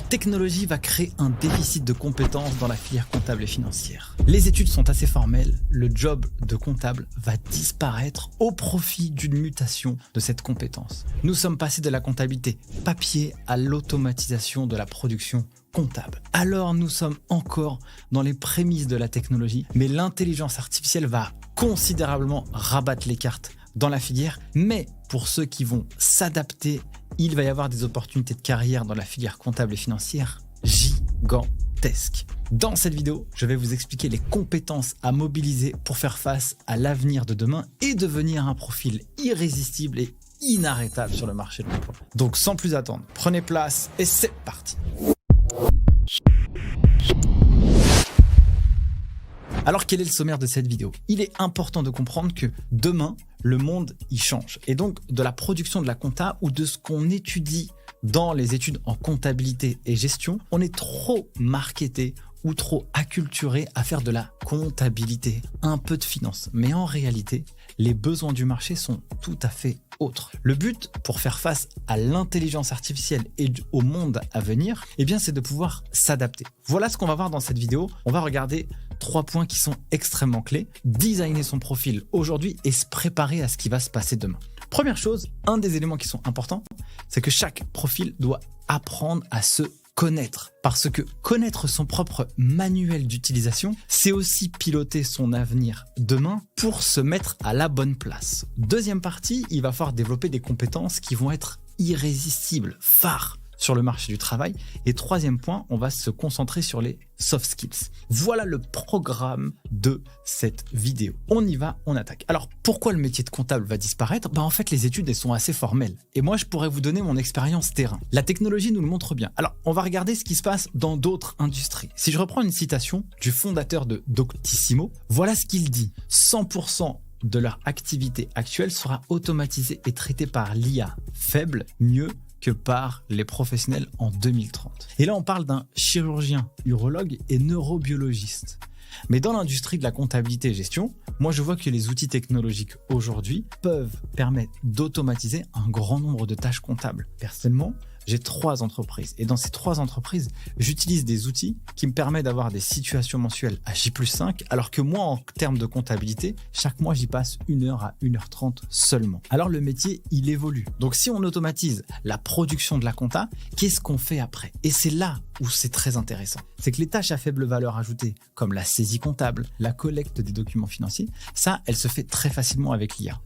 technologie va créer un déficit de compétences dans la filière comptable et financière. Les études sont assez formelles, le job de comptable va disparaître au profit d'une mutation de cette compétence. Nous sommes passés de la comptabilité papier à l'automatisation de la production comptable. Alors nous sommes encore dans les prémices de la technologie, mais l'intelligence artificielle va considérablement rabattre les cartes dans la filière, mais pour ceux qui vont s'adapter, il va y avoir des opportunités de carrière dans la filière comptable et financière gigantesques. Dans cette vidéo, je vais vous expliquer les compétences à mobiliser pour faire face à l'avenir de demain et devenir un profil irrésistible et inarrêtable sur le marché de l'emploi. Donc sans plus attendre, prenez place et c'est parti. Alors quel est le sommaire de cette vidéo? Il est important de comprendre que demain, le monde y change. Et donc de la production de la compta ou de ce qu'on étudie dans les études en comptabilité et gestion, on est trop marketé ou trop acculturé à faire de la comptabilité, un peu de finance. Mais en réalité, les besoins du marché sont tout à fait autres. Le but pour faire face à l'intelligence artificielle et au monde à venir, eh bien, c'est de pouvoir s'adapter. Voilà ce qu'on va voir dans cette vidéo. On va regarder 3 points qui sont extrêmement clés. Designer son profil aujourd'hui et se préparer à ce qui va se passer demain. Première chose, un des éléments qui sont importants, c'est que chaque profil doit apprendre à se connaître. Parce que connaître son propre manuel d'utilisation, c'est aussi piloter son avenir demain pour se mettre à la bonne place. Deuxième partie, il va falloir développer des compétences qui vont être irrésistibles, phares sur le marché du travail. Et troisième point, on va se concentrer sur les soft skills. Voilà le programme de cette vidéo. On y va, on attaque. Alors, pourquoi le métier de comptable va disparaître? En fait, les études, elles sont assez formelles. Et moi, je pourrais vous donner mon expérience terrain. La technologie nous le montre bien. Alors, on va regarder ce qui se passe dans d'autres industries. Si je reprends une citation du fondateur de Doctissimo, voilà ce qu'il dit. 100% de leur activité actuelle sera automatisée et traitée par l'IA. Faible, mieux que par les professionnels en 2030. Et là, on parle d'un chirurgien, urologue et neurobiologiste. Mais dans l'industrie de la comptabilité et gestion, moi je vois que les outils technologiques aujourd'hui peuvent permettre d'automatiser un grand nombre de tâches comptables. Personnellement, j'ai 3 entreprises et dans ces 3 entreprises, j'utilise des outils qui me permettent d'avoir des situations mensuelles à J+5 alors que moi, en termes de comptabilité, chaque mois, j'y passe 1h à 1h30 seulement. Alors le métier, il évolue. Donc si on automatise la production de la compta, qu'est-ce qu'on fait après? Et c'est là où c'est très intéressant. C'est que les tâches à faible valeur ajoutée, comme la saisie comptable, la collecte des documents financiers, ça, elle se fait très facilement avec l'IA.